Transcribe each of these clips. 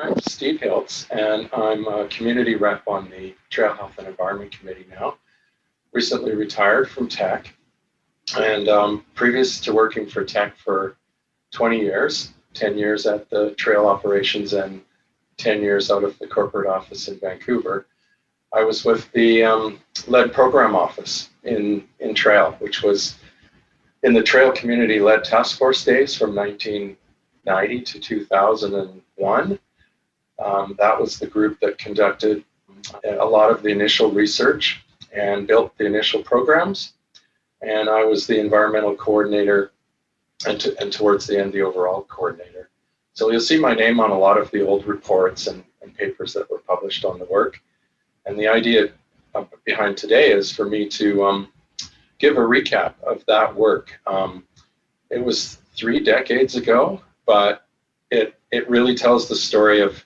I'm Steve Hiltz, and I'm a community rep on the Trail Health and Environment Committee now. Recently retired from tech, and previous to working for tech for 20 years, 10 years at the trail operations and 10 years out of the corporate office in Vancouver, I was with the lead program office in trail, which was in the trail community led task force days from 1990 to 2001. That was the group that conducted a lot of the initial research and built the initial programs. And I was the environmental coordinator and towards the end, the overall coordinator. So you'll see my name on a lot of the old reports and papers that were published on the work. And the idea behind today is for me to give a recap of that work. It was 3 decades ago, but it really tells the story of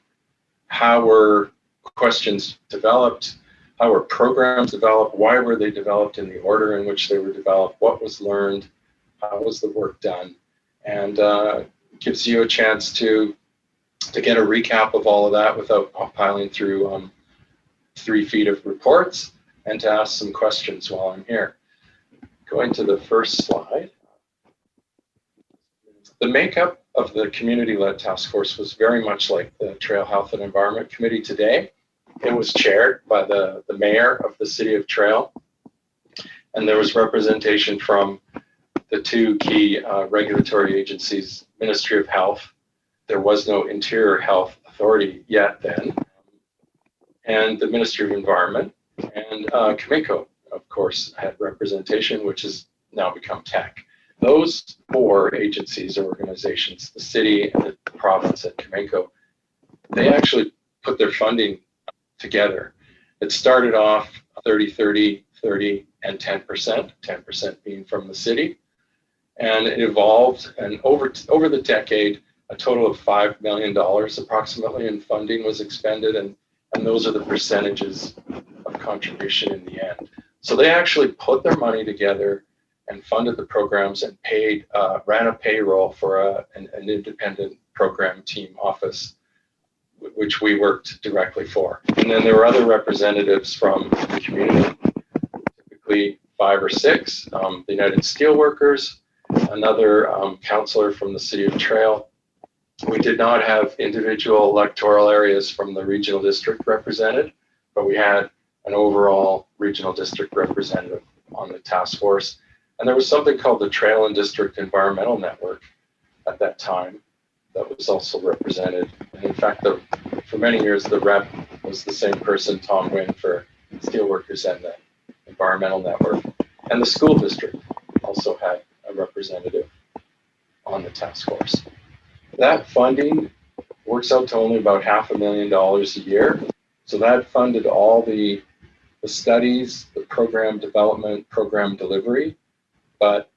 how were questions developed, how were programs developed, why were they developed in the order in which they were developed, what was learned, how was the work done, and gives you a chance to get a recap of all of that without piling through 3 feet of reports, and to ask some questions while I'm here. Going to the first slide. The makeup of the community-led task force was very much like the Trail Health and Environment Committee today. It was chaired by the mayor of the city of Trail, and there was representation from the 2 key regulatory agencies, Ministry of Health. There was no Interior Health Authority yet then, and the Ministry of Environment, and Cameco, of course, had representation, which has now become TEC. Those 4 agencies or organizations, the city and the province and Cameco, they actually put their funding together. It started off 30, 30, 30, and 10%, 10% being from the city. And it evolved, and over the decade, a total of $5 million approximately in funding was expended, and those are the percentages of contribution in the end. So they actually put their money together and funded the programs and ran a payroll for an independent program team office, which we worked directly for. And then there were other representatives from the community, typically 5 or 6, the United Steelworkers, another councillor from the City of Trail. We did not have individual electoral areas from the regional district represented, but we had an overall regional district representative on the task force. And there was something called the Trail and District Environmental Network at that time that was also represented. And in fact, for many years, the rep was the same person, Tom Wynn, for Steelworkers and the Environmental Network. And the school district also had a representative on the task force. That funding works out to only about $500,000 a year. So that funded all the studies, the program development, program delivery, but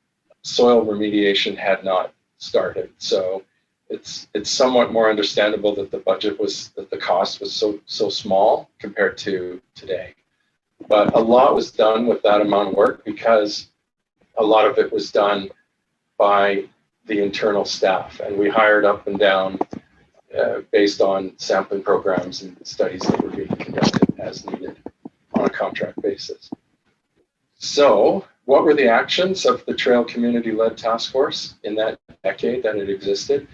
soil remediation had not started. So it's somewhat more understandable that the cost was so small compared to today. But a lot was done with that amount of work because a lot of it was done by the internal staff, and we hired up and down based on sampling programs and studies that were being conducted as needed on a contract basis. So what were the actions of the Trail Community-Led Task Force in that decade that it existed?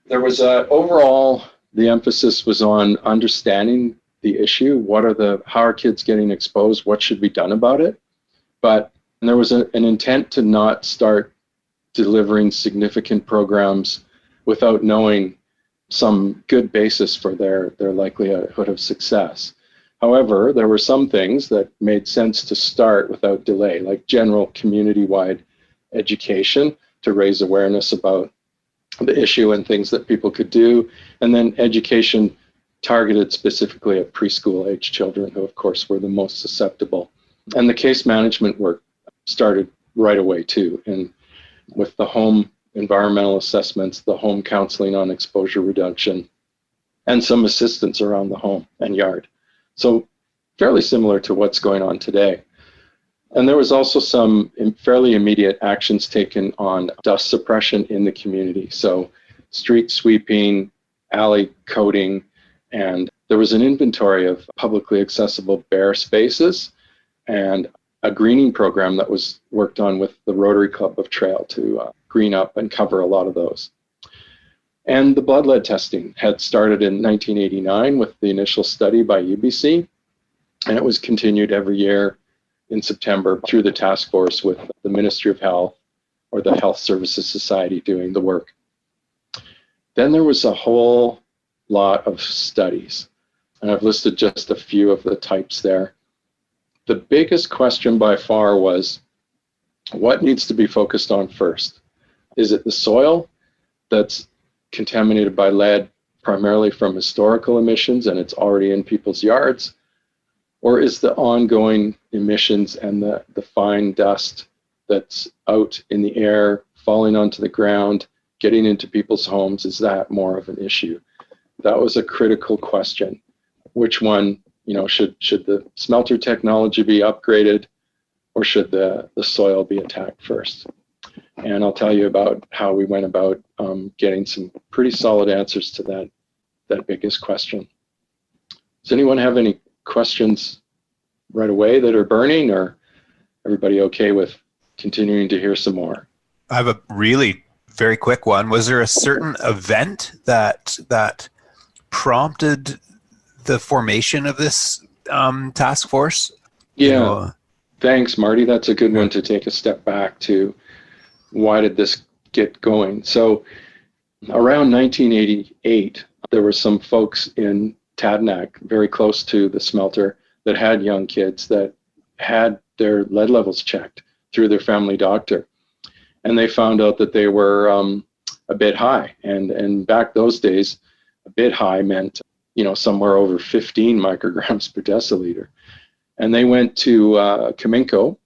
There was overall, the emphasis was on understanding the issue. How are kids getting exposed? What should be done about it? But there was an intent to not start delivering significant programs without knowing some good basis for their likelihood of success. However, there were some things that made sense to start without delay, like general community-wide education to raise awareness about the issue and things that people could do, and then education targeted specifically at preschool-age children, who of course were the most susceptible. And the case management work started right away too, and with the home environmental assessments, the home counseling on exposure reduction, and some assistance around the home and yard. So fairly similar to what's going on today. And there was also some fairly immediate actions taken on dust suppression in the community. So street sweeping, alley coating, and there was an inventory of publicly accessible bare spaces and a greening program that was worked on with the Rotary Club of Trail to green up and cover a lot of those. And the bloodlet testing had started in 1989 with the initial study by UBC, and it was continued every year in September through the task force with the Ministry of Health or the Health Services Society doing the work. Then there was a whole lot of studies, and I've listed just a few of the types there. The biggest question by far was, what needs to be focused on first? Is it the soil that's contaminated by lead primarily from historical emissions and it's already in people's yards? Or is the ongoing emissions and the fine dust that's out in the air, falling onto the ground, getting into people's homes, is that more of an issue? That was a critical question. Which one, should the smelter technology be upgraded, or should the soil be attacked first? And I'll tell you about how we went about getting some pretty solid answers to that biggest question. Does anyone have any questions right away that are burning, or everybody okay with continuing to hear some more? I have a really very quick one. Was there a certain event that prompted the formation of this task force? Yeah, thanks, Marty. That's a good one to take a step back to. Why did this get going? So around 1988, there were some folks in Tadnak, very close to the smelter, that had young kids that had their lead levels checked through their family doctor. And they found out that they were a bit high. And back those days, a bit high meant, somewhere over 15 micrograms per deciliter. And they went to Kaminko,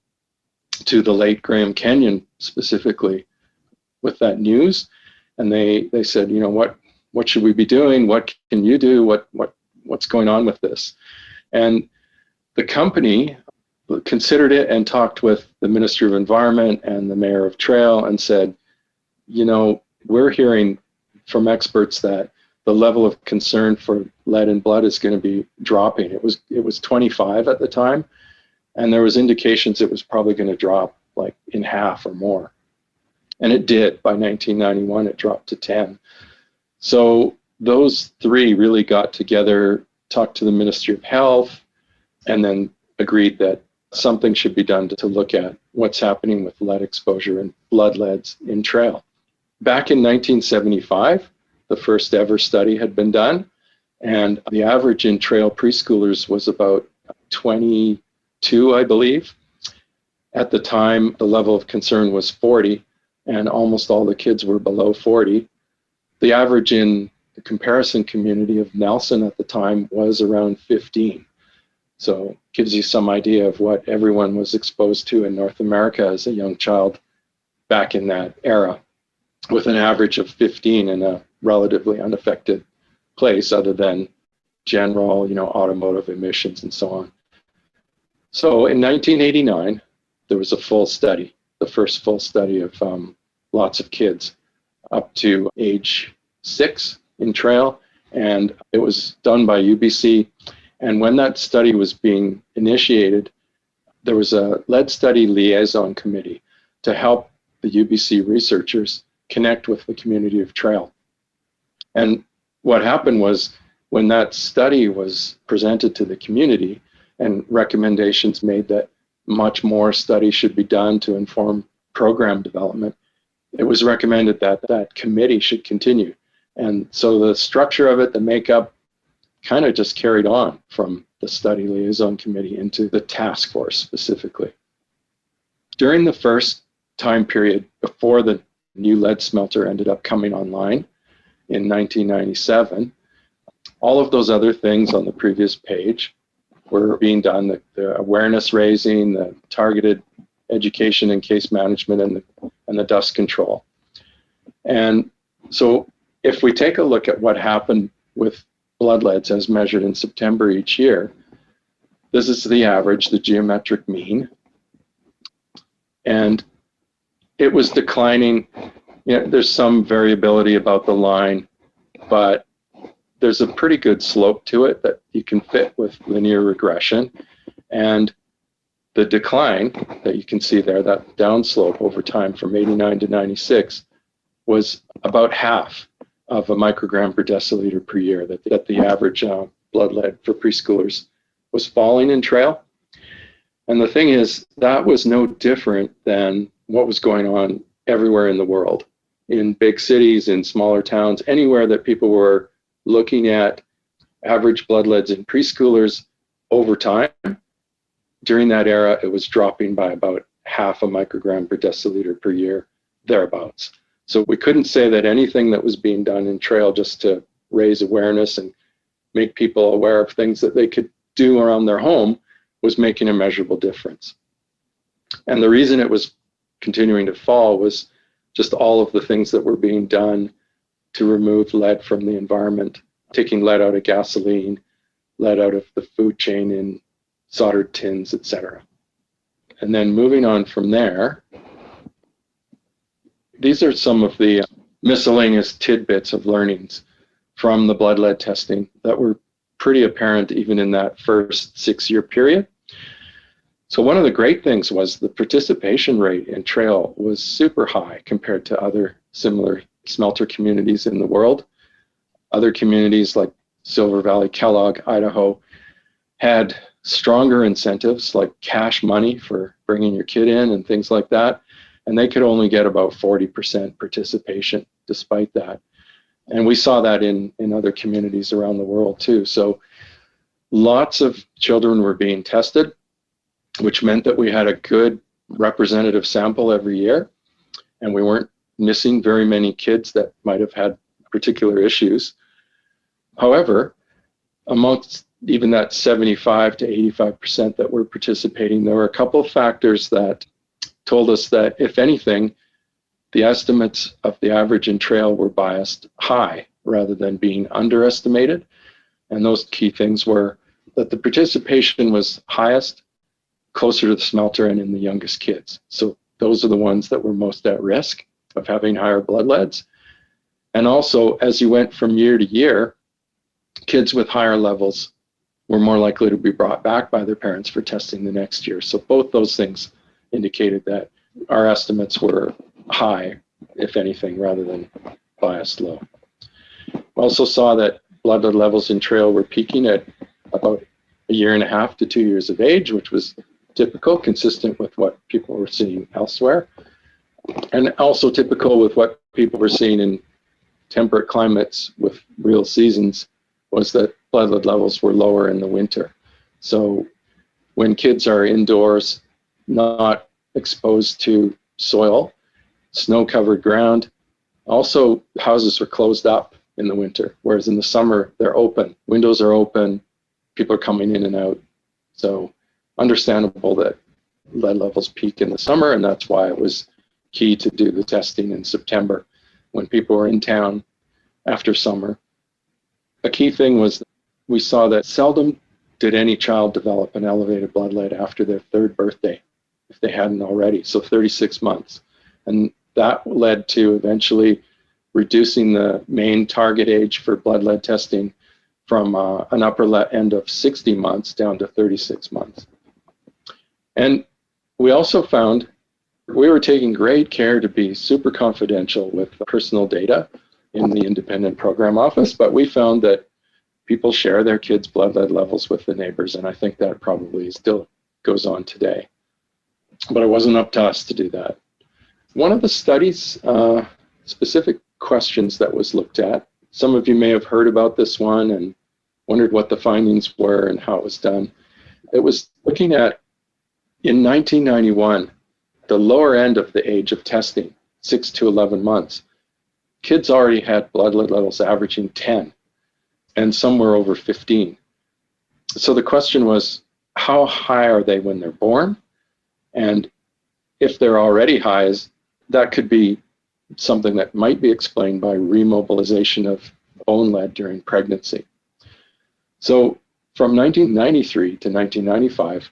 to the Lake Graham Canyon specifically, with that news. And they said, what should we be doing? What can you do? What's going on with this? And the company considered it and talked with the Ministry of Environment and the Mayor of Trail and said, we're hearing from experts that the level of concern for lead in blood is going to be dropping. It was 25 at the time, and there was indications it was probably going to drop like in half or more. And it did. By 1991, it dropped to 10. So those three really got together, talked to the Ministry of Health, and then agreed that something should be done to look at what's happening with lead exposure and bloodlets in trail. Back in 1975, the first ever study had been done, and the average in trail preschoolers was about 22, I believe. At the time, the level of concern was 40, and almost all the kids were below 40. The average in the comparison community of Nelson at the time was around 15. So it gives you some idea of what everyone was exposed to in North America as a young child back in that era, with an average of 15 in a relatively unaffected place other than general, automotive emissions and so on. So in 1989, there was a full study, the first full study of lots of kids up to age 6 in trail, and it was done by UBC. And when that study was being initiated, there was a lead study liaison committee to help the UBC researchers connect with the community of trail. And what happened was, when that study was presented to the community and recommendations made that much more study should be done to inform program development, it was recommended that that committee should continue. And so the structure of it, the makeup, kind of just carried on from the study liaison committee into the task force specifically. During the first time period before the new lead smelter ended up coming online in 1997, all of those other things on the previous page were being done, the awareness raising, the targeted education and case management, and the dust control. And so if we take a look at what happened with bloodlets as measured in September each year, this is the average, the geometric mean. And it was declining. There's some variability about the line, but there's a pretty good slope to it that you can fit with linear regression. And the decline that you can see there, that downslope over time from 89 to 96, was about half of a microgram per deciliter per year, that the average blood lead for preschoolers was falling in trail. And the thing is, that was no different than what was going on everywhere in the world, in big cities, in smaller towns, anywhere that people were looking at average blood leads in preschoolers over time. During that era, it was dropping by about half a microgram per deciliter per year, thereabouts. So we couldn't say that anything that was being done in trail just to raise awareness and make people aware of things that they could do around their home was making a measurable difference. And the reason it was continuing to fall was just all of the things that were being done to remove lead from the environment, taking lead out of gasoline, lead out of the food chain in soldered tins, etc. And then moving on from there, these are some of the miscellaneous tidbits of learnings from the blood lead testing that were pretty apparent even in that first 6-year period. So one of the great things was the participation rate in trail was super high compared to other similar smelter communities in the world. Other communities like Silver Valley, Kellogg, Idaho had stronger incentives like cash money for bringing your kid in and things like that. And they could only get about 40% participation despite that. And we saw that in other communities around the world too. So lots of children were being tested, which meant that we had a good representative sample every year. And we weren't missing very many kids that might have had particular issues. However, amongst even that 75 to 85% that were participating, there were a couple of factors that told us that, if anything, the estimates of the average in trail were biased high rather than being underestimated. And those key things were that the participation was highest closer to the smelter and in the youngest kids. So those are the ones that were most at risk of having higher blood leads. And also, as you went from year to year, kids with higher levels were more likely to be brought back by their parents for testing the next year. So both those things indicated that our estimates were high, if anything, rather than biased low. We also saw that blood lead levels in trail were peaking at about 1.5 to 2 years of age, which was typical, consistent with what people were seeing elsewhere, and also typical with what people were seeing in temperate climates with real seasons, was that blood lead levels were lower in the winter. So when kids are indoors, not exposed to soil, snow-covered ground, also houses are closed up in the winter, whereas in the summer they're open. Windows are open, people are coming in and out. So understandable that lead levels peak in the summer, and that's why it was key to do the testing in September when people were in town after summer. A key thing was we saw that seldom did any child develop an elevated blood lead after their 3rd birthday, if they hadn't already, so 36 months. And that led to eventually reducing the main target age for blood lead testing from an upper end of 60 months down to 36 months. And we also found we were taking great care to be super confidential with personal data in the independent program office, but we found that people share their kids' blood lead levels with the neighbors, and I think that probably still goes on today. But it wasn't up to us to do that. One of the studies, specific questions that was looked at, some of you may have heard about this one and wondered what the findings were and how it was done. It was looking at, in 1991, the lower end of the age of testing, 6 to 11 months, kids already had blood lead levels averaging 10, and some were over 15. So the question was, how high are they when they're born? And if they're already high, that could be something that might be explained by remobilization of bone lead during pregnancy. So from 1993 to 1995,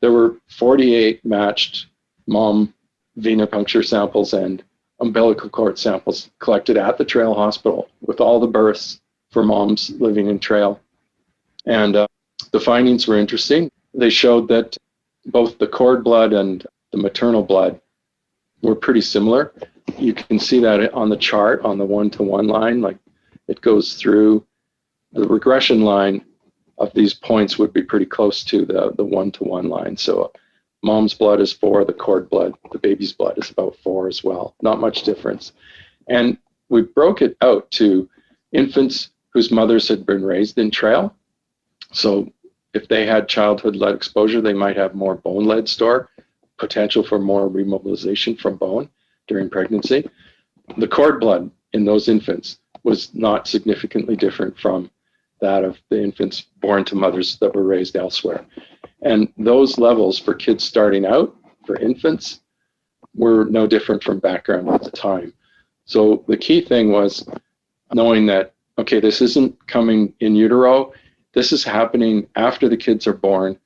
there were 48 matched mom venipuncture samples and umbilical cord samples collected at the Trail Hospital with all the births for moms living in Trail. And the findings were interesting. They showed that both the cord blood and the maternal blood were pretty similar. You can see that on the chart on the 1-to-1 line, like it goes through. The regression line of these points would be pretty close to the 1-to-1 line. So mom's blood is 4, the cord blood, the baby's blood is about 4 as well. Not much difference. And we broke it out to infants whose mothers had been raised in Trail. So if they had childhood lead exposure, they might have more bone lead store, potential for more remobilization from bone during pregnancy. The cord blood in those infants was not significantly different from that of the infants born to mothers that were raised elsewhere. And those levels for kids starting out, for infants, were no different from background at the time. So the key thing was knowing that, okay, this isn't coming in utero, this is happening after the kids are born,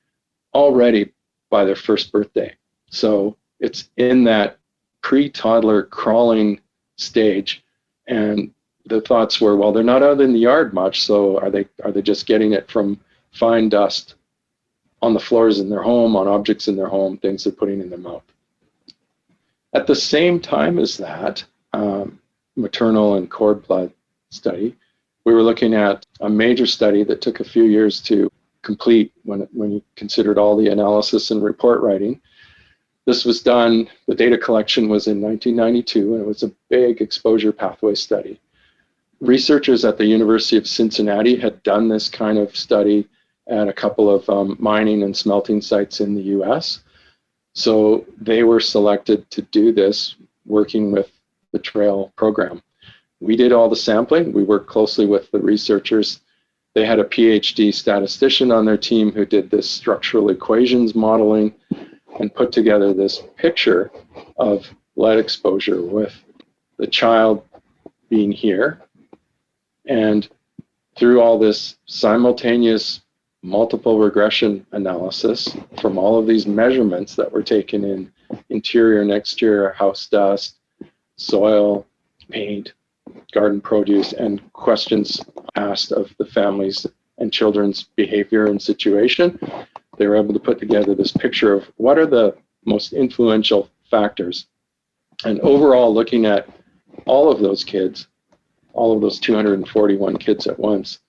already by their first birthday. So it's in that pre-toddler crawling stage. And the thoughts were, well, they're not out in the yard much, so are they just getting it from fine dust on the floors in their home, on objects in their home, things they're putting in their mouth? At the same time as that maternal and cord blood study, we were looking at a major study that took a few years to complete when you considered all the analysis and report writing. This was done, the data collection was in 1992, and it was a big exposure pathway study. Researchers at the University of Cincinnati had done this kind of study at a couple of mining and smelting sites in the US. So they were selected to do this, working with the Trail program. We did all the sampling. We worked closely with the researchers. They had a PhD statistician on their team who did this structural equations modeling and put together this picture of lead exposure with the child being here. And through all this simultaneous multiple regression analysis from all of these measurements that were taken in interior and exterior house dust, soil, paint, garden produce, and questions asked of the families and children's behavior and situation, they were able to put together this picture of what are the most influential factors. And overall, looking at all of those kids, all of those 241 kids at once,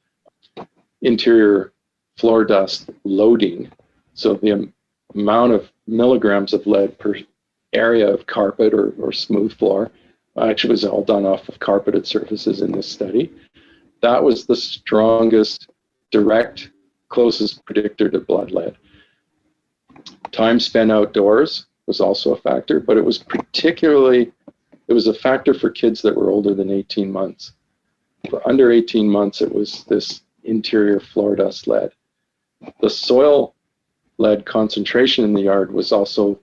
interior floor dust loading, so the amount of milligrams of lead per area of carpet or smooth floor, actually was all done off of carpeted surfaces in this study. That was the strongest, direct, closest predictor to blood lead. Time spent outdoors was also a factor, but it was a factor for kids that were older than 18 months. For under 18 months, it was this interior floor dust lead. The soil lead concentration in the yard was also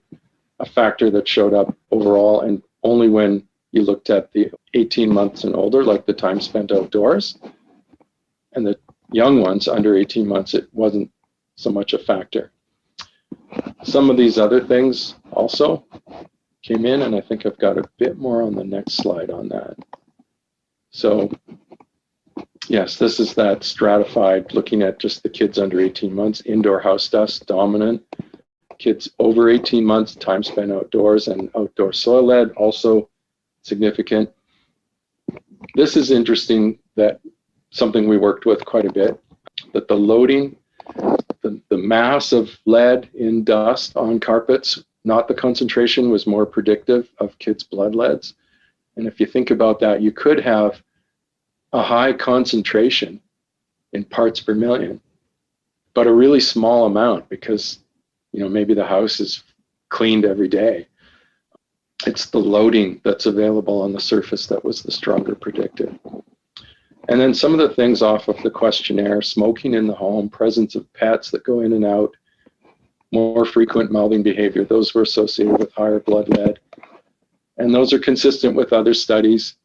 a factor that showed up overall, and only when you looked at the 18 months and older, like the time spent outdoors, and the young ones under 18 months, it wasn't so much a factor. Some of these other things also came in, and I think I've got a bit more on the next slide on that. So yes, this is that stratified, looking at just the kids under 18 months, indoor house dust dominant, kids over 18 months, time spent outdoors, and outdoor soil lead also significant. This is interesting, that something we worked with quite a bit, that the loading, the mass of lead in dust on carpets, not the concentration, was more predictive of kids' blood leads. And if you think about that, you could have a high concentration in parts per million, but a really small amount because, maybe the house is cleaned every day. It's the loading that's available on the surface that was the stronger predictor. And then some of the things off of the questionnaire: smoking in the home, presence of pets that go in and out, more frequent mouthing behavior, those were associated with higher blood lead. And those are consistent with other studies.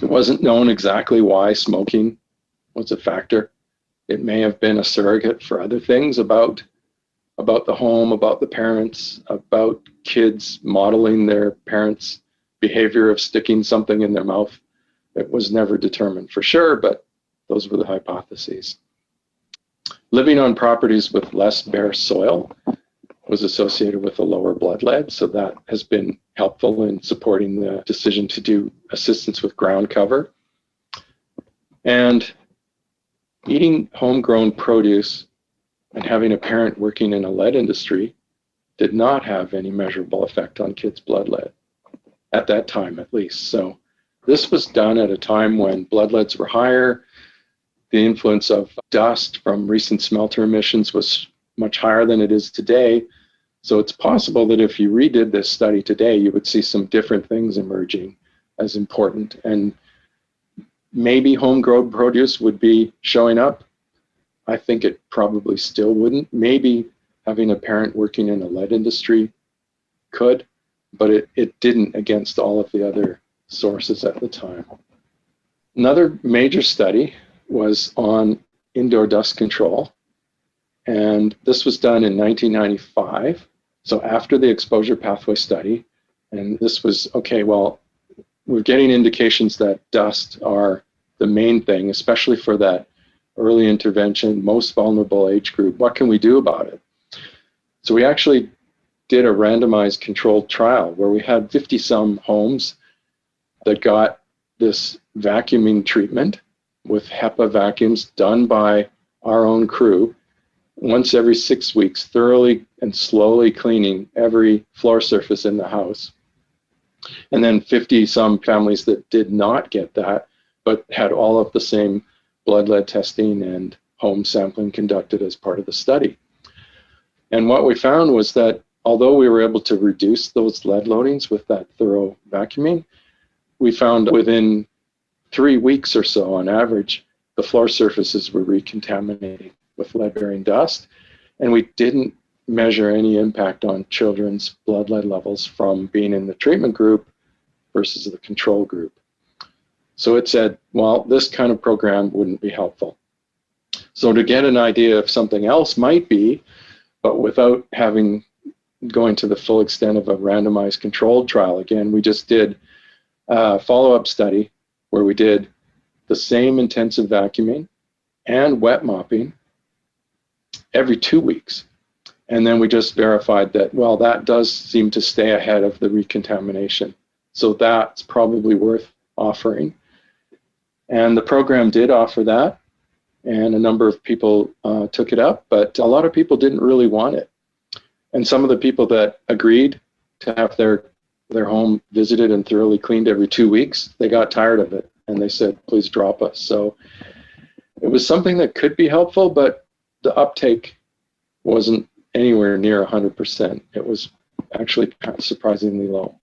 It wasn't known exactly why smoking was a factor. It may have been a surrogate for other things about the home, about the parents, about kids modeling their parents' behavior of sticking something in their mouth. It was never determined for sure, but Those were the hypotheses. Living on properties with less bare soil was associated with a lower blood lead, so that has been helpful in supporting the decision to do assistance with ground cover. And eating homegrown produce and having a parent working in a lead industry did not have any measurable effect on kids' blood lead, at that time at least. So this was done at a time when blood leads were higher. The influence of dust from recent smelter emissions was much higher than it is today. So it's possible that if you redid this study today, you would see some different things emerging as important. And maybe homegrown produce would be showing up. I think it probably still wouldn't. Maybe having a parent working in a lead industry could, but it didn't against all of the other sources at the time. Another major study was on indoor dust control. And this was done in 1995. So after the exposure pathway study, and this was, okay, well, we're getting indications that dust are the main thing, especially for that early intervention, most vulnerable age group. What can we do about it? So we actually did a randomized controlled trial where we had 50-some homes that got this vacuuming treatment with HEPA vacuums done by our own crew once every 6 weeks, thoroughly and slowly cleaning every floor surface in the house. And then 50-some families that did not get that, but had all of the same blood lead testing and home sampling conducted as part of the study. And what we found was that although we were able to reduce those lead loadings with that thorough vacuuming, we found within 3 weeks or so on average, the floor surfaces were recontaminating with lead-bearing dust, and we didn't measure any impact on children's blood lead levels from being in the treatment group versus the control group. So it said, well, this kind of program wouldn't be helpful. So to get an idea if something else might be, but without going to the full extent of a randomized controlled trial, again, we just did a follow-up study where we did the same intensive vacuuming and wet mopping every 2 weeks. And then we just verified that, well, that does seem to stay ahead of the recontamination. So that's probably worth offering. And the program did offer that, and a number of people took it up, but a lot of people didn't really want it. And some of the people that agreed to have their home visited and thoroughly cleaned every 2 weeks, they got tired of it, and they said, please drop us. So it was something that could be helpful, but the uptake wasn't anywhere near 100%. It was actually surprisingly low.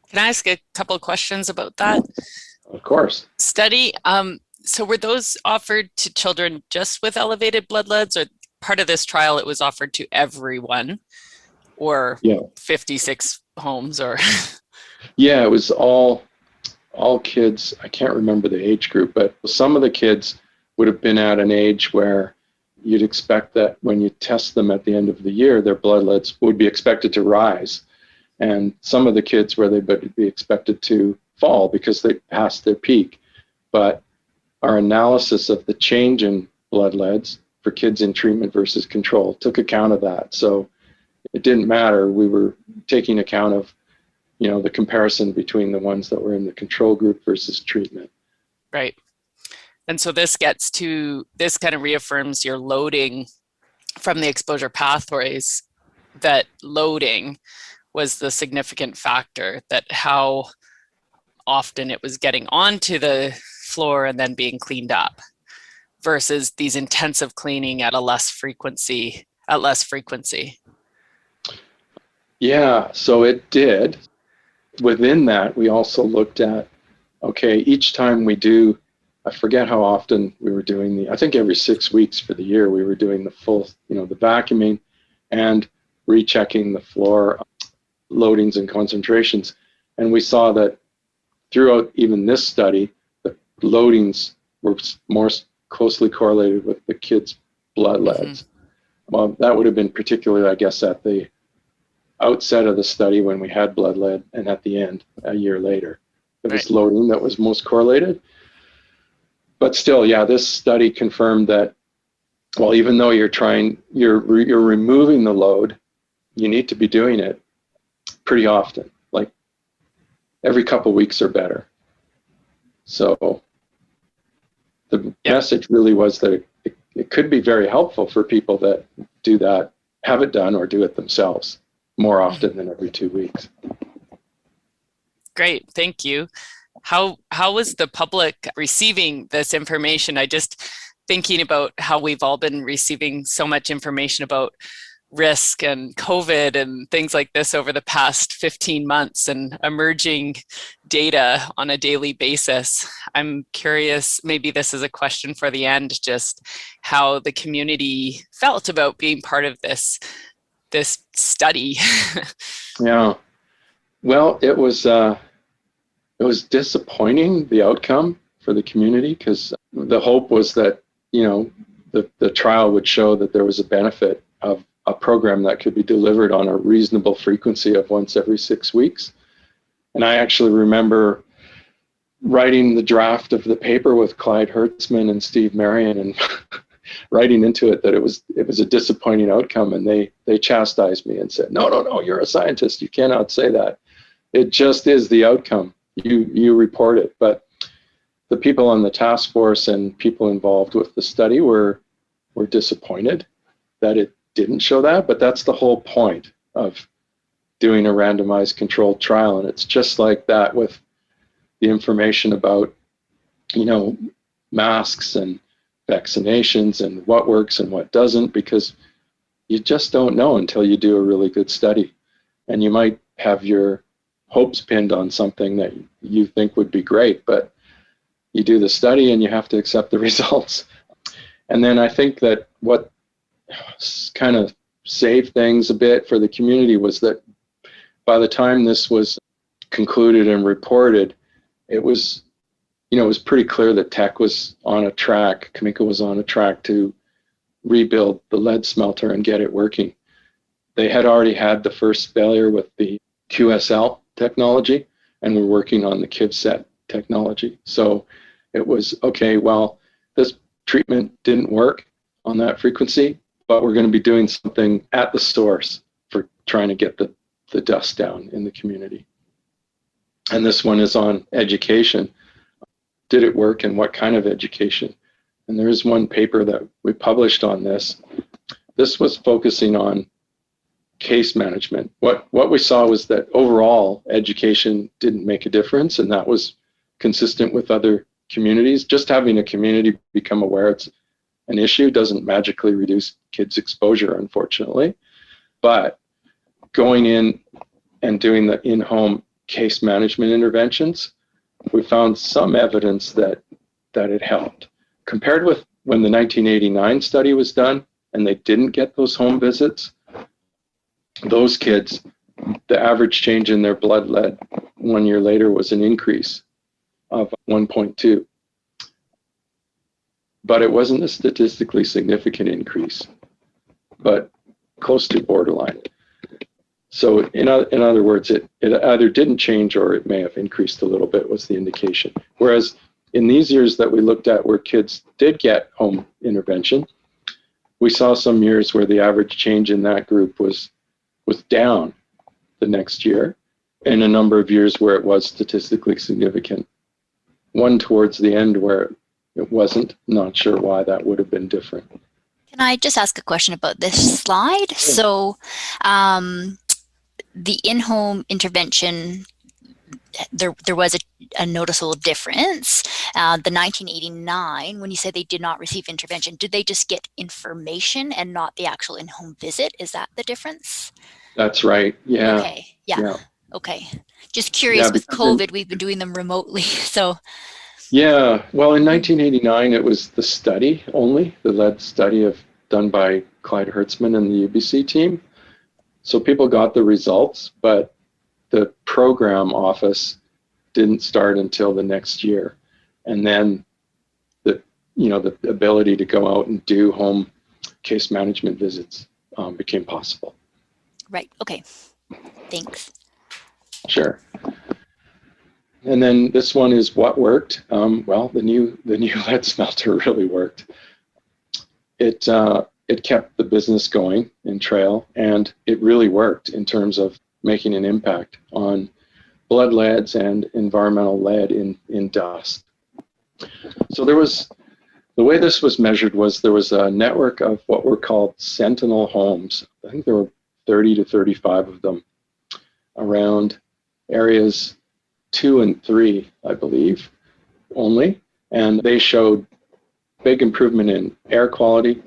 Can I ask a couple of questions about that? Of course. Study. So were those offered to children just with elevated blood leads, or part of this trial it was offered to everyone, or 56 homes, or? Yeah, it was all kids. I can't remember the age group, but some of the kids would have been at an age where you'd expect that when you test them at the end of the year, their blood leads would be expected to rise. And some of the kids where they would be expected to fall because they passed their peak. But our analysis of the change in blood leads for kids in treatment versus control took account of that. So it didn't matter. We were taking account of, the comparison between the ones that were in the control group versus treatment. Right. And so this kind of reaffirms your loading from the exposure pathways, that loading was the significant factor, that how often it was getting onto the floor and then being cleaned up versus these intensive cleaning at less frequency. Yeah, so it did. Within that, we also looked at, okay, each time we do, I forget how often we were doing I think every 6 weeks for the year, we were doing the full, the vacuuming and rechecking the floor loadings and concentrations. And we saw that throughout even this study, the loadings were more closely correlated with the kids' blood leads. Mm-hmm. Well, that would have been particularly, I guess, at the outset of the study when we had blood lead, and at the end, a year later. It was loading that was most correlated. But still, yeah, this study confirmed that, well, even though you're removing the load, you need to be doing it pretty often, like every couple weeks or better. So the message really was that it could be very helpful for people that do that, have it done, or do it themselves more often than every 2 weeks. Great, thank you. How was the public receiving this information? I just thinking about how we've all been receiving so much information about risk and COVID and things like this over the past 15 months and emerging data on a daily basis. I'm curious, maybe this is a question for the end, just how the community felt about being part of this study. Yeah, well, it was disappointing, the outcome for the community, because the hope was that, the trial would show that there was a benefit of a program that could be delivered on a reasonable frequency of once every 6 weeks. And I actually remember writing the draft of the paper with Clyde Hertzman and Steve Marion and writing into it that it was a disappointing outcome. And they chastised me and said, no, you're a scientist. You cannot say that. It just is the outcome. You report it. But the people on the task force and people involved with the study were disappointed that it didn't show that, but that's the whole point of doing a randomized controlled trial. And it's just like that with the information about, masks and vaccinations and what works and what doesn't, because you just don't know until you do a really good study. And you might have your hopes pinned on something that you think would be great, but you do the study and you have to accept the results. And then I think that what kind of saved things a bit for the community was that by the time this was concluded and reported, it was pretty clear that Tech was on a track, Cameco was on a track to rebuild the lead smelter and get it working. They had already had the first failure with the QSL technology, and we're working on the KivSet technology. So it was, okay, well, this treatment didn't work on that frequency, but we're going to be doing something at the source for trying to get the dust down in the community. And this one is on education. Did it work, and what kind of education? And there is one paper that we published on this. This was focusing on case management. What we saw was that overall education didn't make a difference, and that was consistent with other communities. Just having a community become aware it's an issue doesn't magically reduce kids' exposure, unfortunately. But going in and doing the in-home case management interventions, we found some evidence that it helped. Compared with when the 1989 study was done and they didn't get those home visits, those kids, the average change in their blood lead 1 year later was an increase of 1.2. But it wasn't a statistically significant increase, but close to borderline. So in other words, it either didn't change or it may have increased a little bit was the indication. Whereas in these years that we looked at where kids did get home intervention, we saw some years where the average change in that group was down the next year, and a number of years where it was statistically significant. One towards the end where it wasn't. Not sure why that would have been different. Can I just ask a question about this slide? Yeah. So the in-home intervention, there was a noticeable difference. The 1989, when you say they did not receive intervention, did they just get information and not the actual in-home visit? Is that the difference? That's right. Yeah. Okay. Yeah. Okay. Just curious, with COVID, we've been doing them remotely. So. Yeah. Well, in 1989, it was the study only, the lead study done by Clyde Hertzman and the UBC team. So people got the results, but the program office didn't start until the next year. And then the ability to go out and do home case management visits became possible. Right. Okay. Thanks. Sure. And then this one is what worked. Well, the new lead smelter really worked. It kept the business going in Trail, and it really worked in terms of making an impact on blood leads and environmental lead in dust. So the way this was measured was there was a network of what were called Sentinel homes. I think there were 30 to 35 of them around areas 2 and 3, I believe, only. And they showed big improvement in air quality,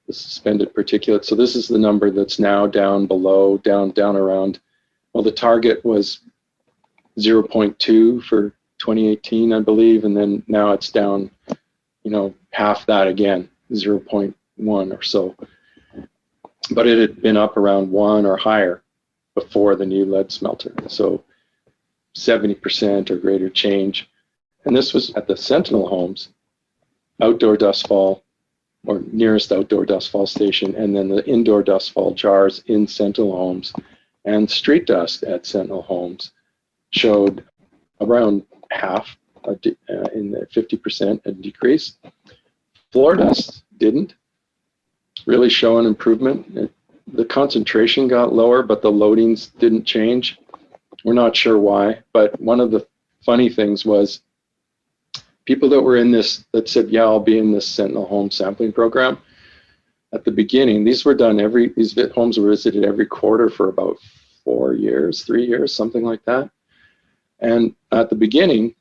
the suspended particulate. So this is the number that's now down below, down around, well, the target was 0.2 for 2018, I believe, and then now it's down, half that again, 0.1 or so. But it had been up around 1 or higher before the new lead smelter. So 70% or greater change. And this was at the Sentinel homes, outdoor dustfall, or nearest outdoor dustfall station, and then the indoor dustfall jars in Sentinel homes and street dust at Sentinel homes showed around half, in the 50% a decrease. Floor dust didn't really show an improvement. The concentration got lower, but the loadings didn't change. We're not sure why, but one of the funny things was people that were in this, that said, yeah, I'll be in this Sentinel home sampling program. At the beginning, these homes were visited every quarter for about 4 years, 3 years, something like that. And at the beginning,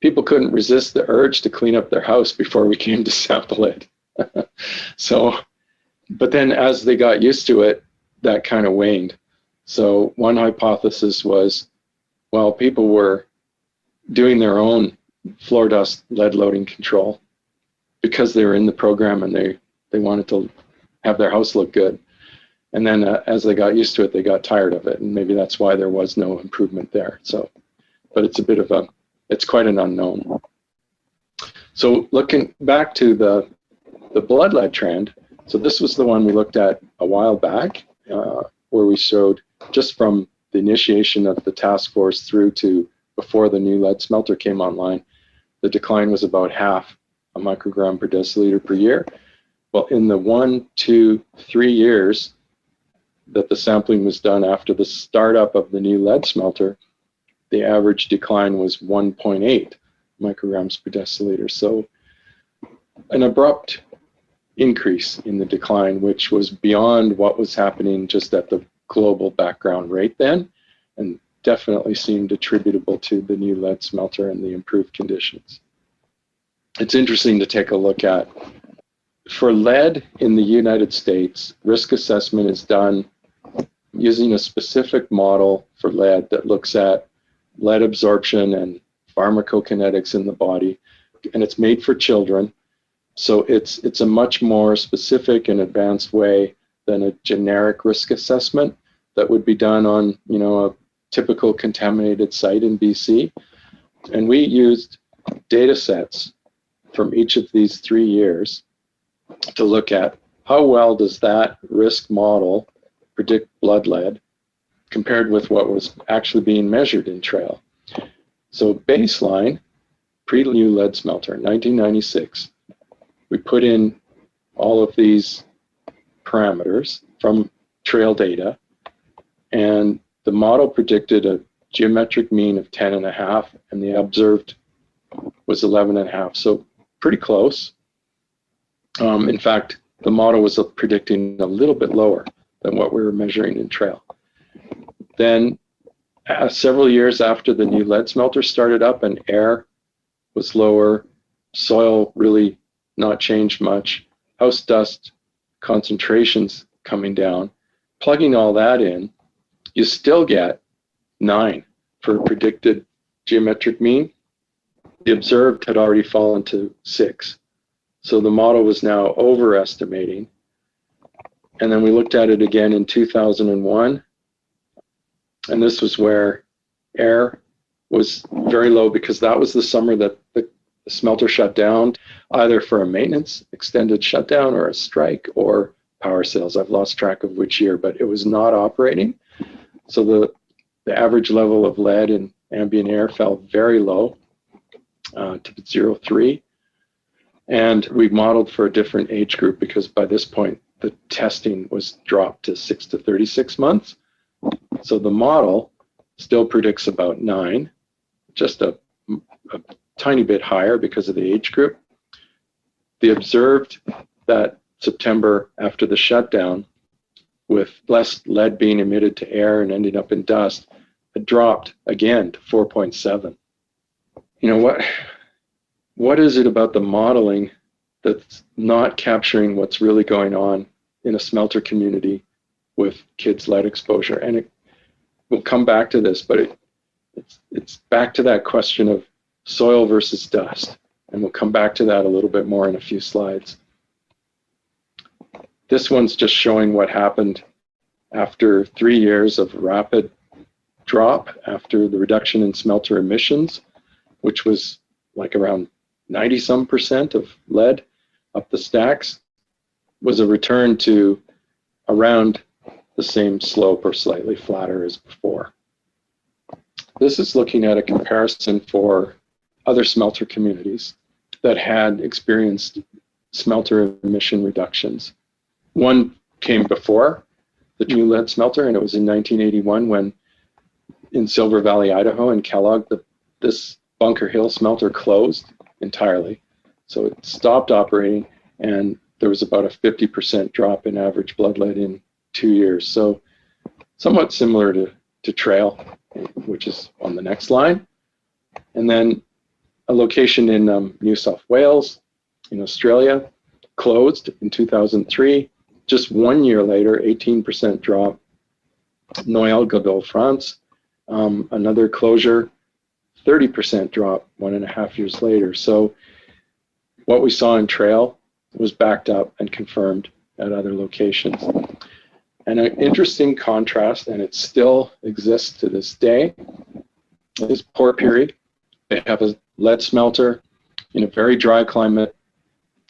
people couldn't resist the urge to clean up their house before we came to sample it. So, but then as they got used to it, that kind of waned. So one hypothesis was, well, people were doing their own floor dust lead loading control because they were in the program and they wanted to have their house look good. And then as they got used to it, they got tired of it. And maybe that's why there was no improvement there. So, but it's it's quite an unknown. So looking back to the Bloodlet Trend, so this was the one we looked at a while back, where we showed just from the initiation of the task force through to before the new lead smelter came online, the decline was about half a microgram per deciliter per year. Well, in the 1, 2, 3 years that the sampling was done after the startup of the new lead smelter, the average decline was 1.8 micrograms per deciliter. So an abrupt increase in the decline, which was beyond what was happening just at the global background rate then, and definitely seemed attributable to the new lead smelter and the improved conditions. It's interesting to take a look at. For lead in the United States, risk assessment is done using a specific model for lead that looks at lead absorption and pharmacokinetics in the body, and it's made for children. So it's a much more specific and advanced way than a generic risk assessment that would be done on, a typical contaminated site in BC. And we used data sets from each of these 3 years to look at how well does that risk model predict blood lead compared with what was actually being measured in Trail. So baseline, pre-new lead smelter, 1996, we put in all of these parameters from Trail data, and the model predicted a geometric mean of 10.5, and the observed was 11.5, so pretty close. In fact, the model was predicting a little bit lower than what we were measuring in Trail. Then several years after the new lead smelter started up and air was lower, soil really not changed much, house dust concentrations coming down, plugging all that in, you still get 9 for a predicted geometric mean. The observed had already fallen to 6. So the model was now overestimating. And then we looked at it again in 2001. And this was where air was very low because that was the summer that the smelter shut down, either for a maintenance extended shutdown or a strike or power sales. I've lost track of which year, but it was not operating. So the average level of lead in ambient air fell very low to 0.3. And we modeled for a different age group because by this point, the testing was dropped to 6 to 36 months. So the model still predicts about 9, just a tiny bit higher because of the age group. The observed that September after the shutdown, with less lead being emitted to air and ending up in dust, it dropped again to 4.7. You know, what is it about the modeling that's not capturing what's really going on in a smelter community with kids' lead exposure? And we'll come back to this, but it's back to that question of soil versus dust. And we'll come back to that a little bit more in a few slides. This one's just showing what happened after 3 years of rapid drop after the reduction in smelter emissions, which was like around 90-some% of lead up the stacks, was a return to around the same slope or slightly flatter as before. This is looking at a comparison for other smelter communities that had experienced smelter emission reductions. One came before the new lead smelter, and it was in 1981 when in Silver Valley, Idaho, in Kellogg, this Bunker Hill smelter closed entirely. So it stopped operating, and there was about a 50% drop in average blood lead in 2 years. So somewhat similar to Trail, which is on the next line. And then a location in New South Wales, in Australia, closed in 2003. Just 1 year later, 18% drop. Noyelles-Godot, France, another closure, 30% drop 1.5 years later. So what we saw in Trail was backed up and confirmed at other locations. And an interesting contrast, and it still exists to this day, is Port Period. They have a lead smelter in a very dry climate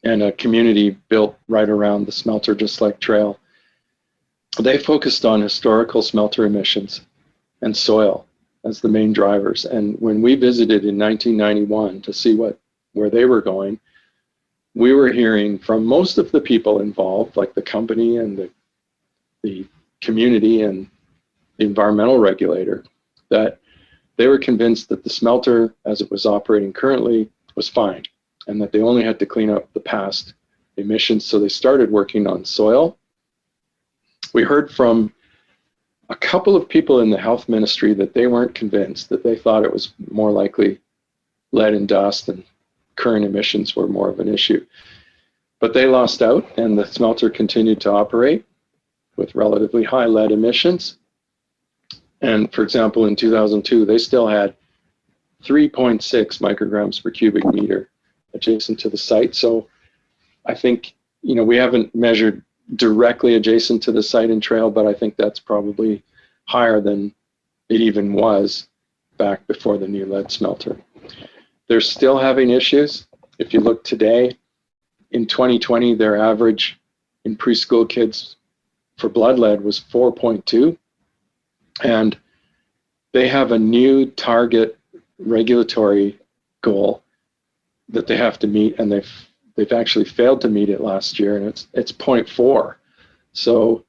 and a community built right around the smelter, just like Trail. They focused on historical smelter emissions and soil as the main drivers. And when we visited in 1991 to see where they were going, we were hearing from most of the people involved, like the company and the community and the environmental regulator, that they were convinced that the smelter, as it was operating currently, was fine, and that they only had to clean up the past emissions. So they started working on soil. We heard from a couple of people in the health ministry that they weren't convinced, that they thought it was more likely lead and dust and current emissions were more of an issue. But they lost out, and the smelter continued to operate with relatively high lead emissions. And for example, in 2002, they still had 3.6 micrograms per cubic meter adjacent to the site. So I think, we haven't measured directly adjacent to the site in Trail, but I think that's probably higher than it even was back before the new lead smelter. They're still having issues. If you look today, in 2020, their average in preschool kids for blood lead was 4.2. And they have a new target regulatory goal that they have to meet, and they've actually failed to meet it last year, and it's 0.4. So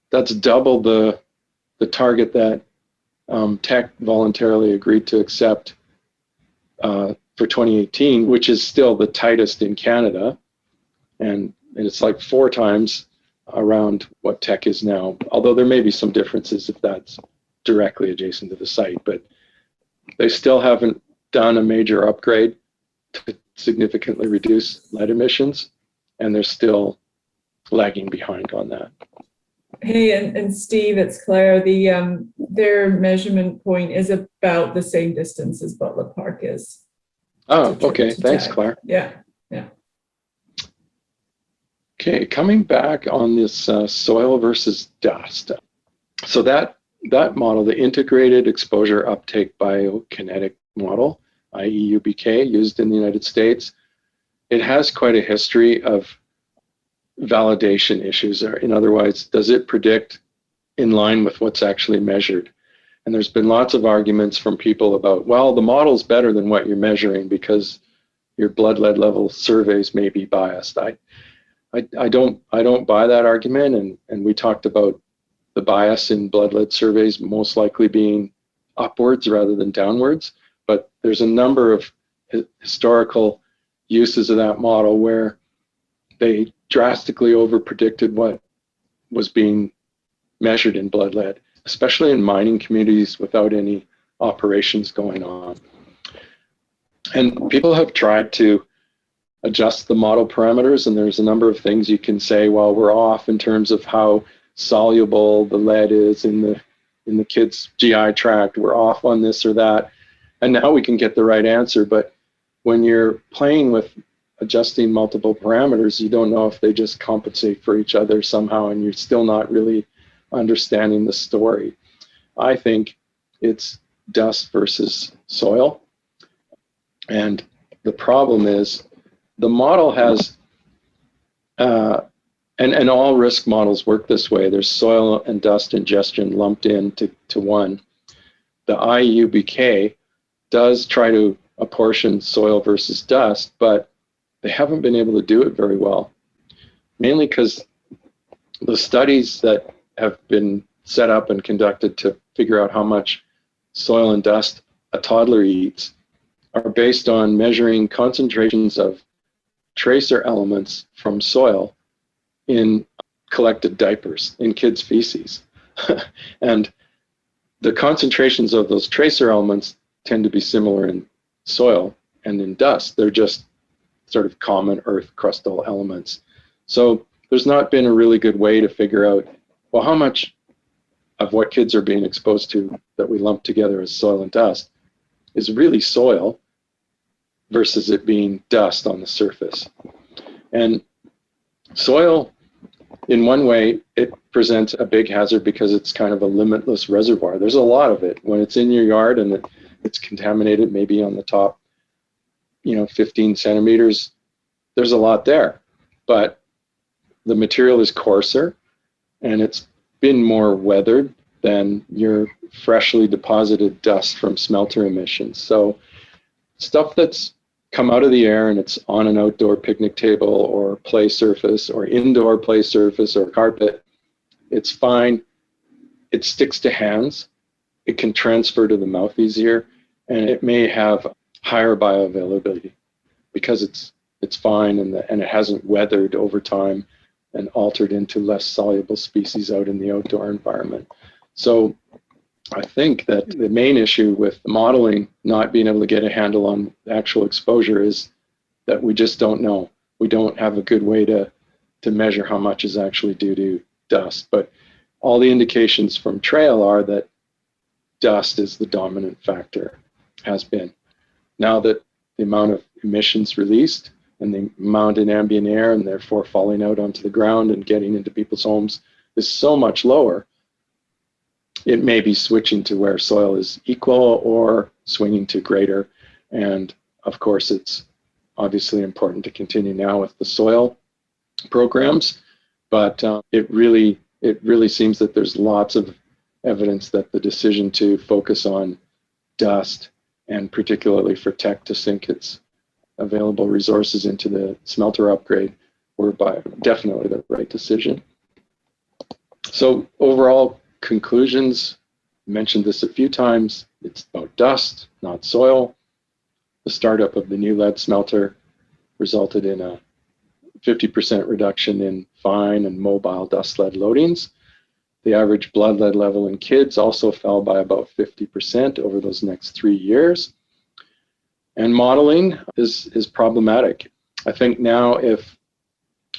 that's double the target that Tech voluntarily agreed to accept for 2018, which is still the tightest in Canada, and it's like 4 times around what Tech is now, although there may be some differences if that's directly adjacent to the site, but they still haven't done a major upgrade to significantly reduce lead emissions, and they're still lagging behind on that. Hey, and Steve, it's Claire. Their measurement point is about the same distance as Butler Park is. Oh, okay. Thanks, Claire. Yeah. Okay, coming back on this soil versus dust. So that model, the integrated exposure uptake biokinetic model, IEUBK, used in the United States, it has quite a history of validation issues. In other words, does it predict in line with what's actually measured? And there's been lots of arguments from people about, well, the model's better than what you're measuring because your blood lead level surveys may be biased. I don't buy that argument, and we talked about the bias in blood lead surveys most likely being upwards rather than downwards. But there's a number of historical uses of that model where they drastically over-predicted what was being measured in blood lead, especially in mining communities without any operations going on. And people have tried to adjust the model parameters, and there's a number of things you can say, well, we're off in terms of how soluble the lead is in the kid's GI tract, we're off on this or that, and now we can get the right answer. But when you're playing with adjusting multiple parameters, you don't know if they just compensate for each other somehow, and you're still not really understanding the story. I think it's dust versus soil. And the problem is the model has, and all risk models work this way. There's soil and dust ingestion lumped into one. The IUBK does try to apportion soil versus dust, but they haven't been able to do it very well, mainly because the studies that have been set up and conducted to figure out how much soil and dust a toddler eats are based on measuring concentrations of tracer elements from soil in collected diapers, in kids' feces. And the concentrations of those tracer elements tend to be similar in soil and in dust. They're just sort of common earth crustal elements. So there's not been a really good way to figure out, well, how much of what kids are being exposed to that we lump together as soil and dust is really soil versus it being dust on the surface. And soil, in one way, it presents a big hazard because it's kind of a limitless reservoir. There's a lot of it. When it's in your yard and it's contaminated, maybe on the top, 15 centimeters, there's a lot there. But the material is coarser and it's been more weathered than your freshly deposited dust from smelter emissions. So stuff that's come out of the air and it's on an outdoor picnic table or play surface or indoor play surface or carpet, it's fine. It sticks to hands. It can transfer to the mouth easier, and it may have higher bioavailability because it's fine and it hasn't weathered over time and altered into less soluble species out in the outdoor environment. So I think that the main issue with the modeling not being able to get a handle on actual exposure is that we just don't know. We don't have a good way to measure how much is actually due to dust. But all the indications from trail are that dust is the dominant factor, has been. Now that the amount of emissions released and the amount in ambient air and therefore falling out onto the ground and getting into people's homes is so much lower, it may be switching to where soil is equal or swinging to greater. And of course, it's obviously important to continue now with the soil programs, but it really seems that there's lots of evidence that the decision to focus on dust, and particularly for tech to sink its available resources into the smelter upgrade, were definitely the right decision. So overall conclusions, mentioned this a few times, it's about dust, not soil. The startup of the new lead smelter resulted in a 50% reduction in fine and mobile dust lead loadings. The average blood lead level in kids also fell by about 50% over those next 3 years. And modeling is problematic. I think now if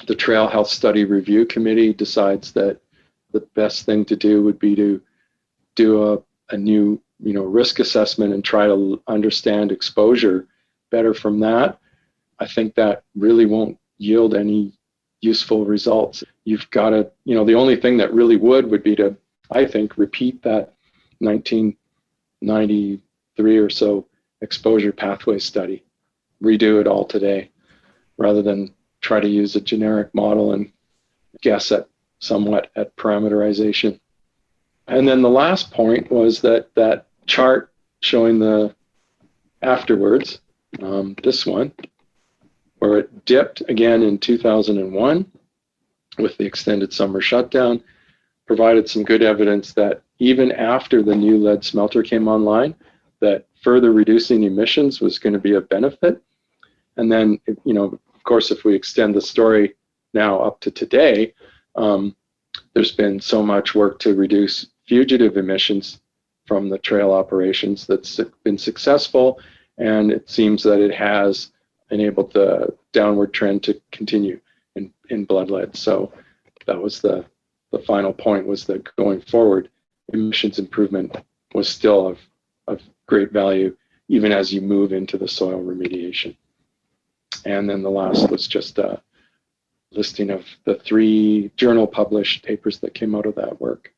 the Trail Health Study Review Committee decides that the best thing to do would be to do a new risk assessment and try to understand exposure better from that, I think that really won't yield any useful results. You've got to, the only thing that really would be to, I think, repeat that 1993 or so exposure pathway study, redo it all today, rather than try to use a generic model and guess at somewhat at parameterization. And then the last point was that chart showing the afterwards, this one, where it dipped again in 2001 with the extended summer shutdown, provided some good evidence that even after the new lead smelter came online, that further reducing emissions was going to be a benefit. And then, of course, if we extend the story now up to today, there's been so much work to reduce fugitive emissions from the trail operations that's been successful, and it seems that it has enabled the downward trend to continue in Bloodlet. So that was the final point, was that going forward, emissions improvement was still of great value, even as you move into the soil remediation. And then the last was just a listing of the 3 journal published papers that came out of that work.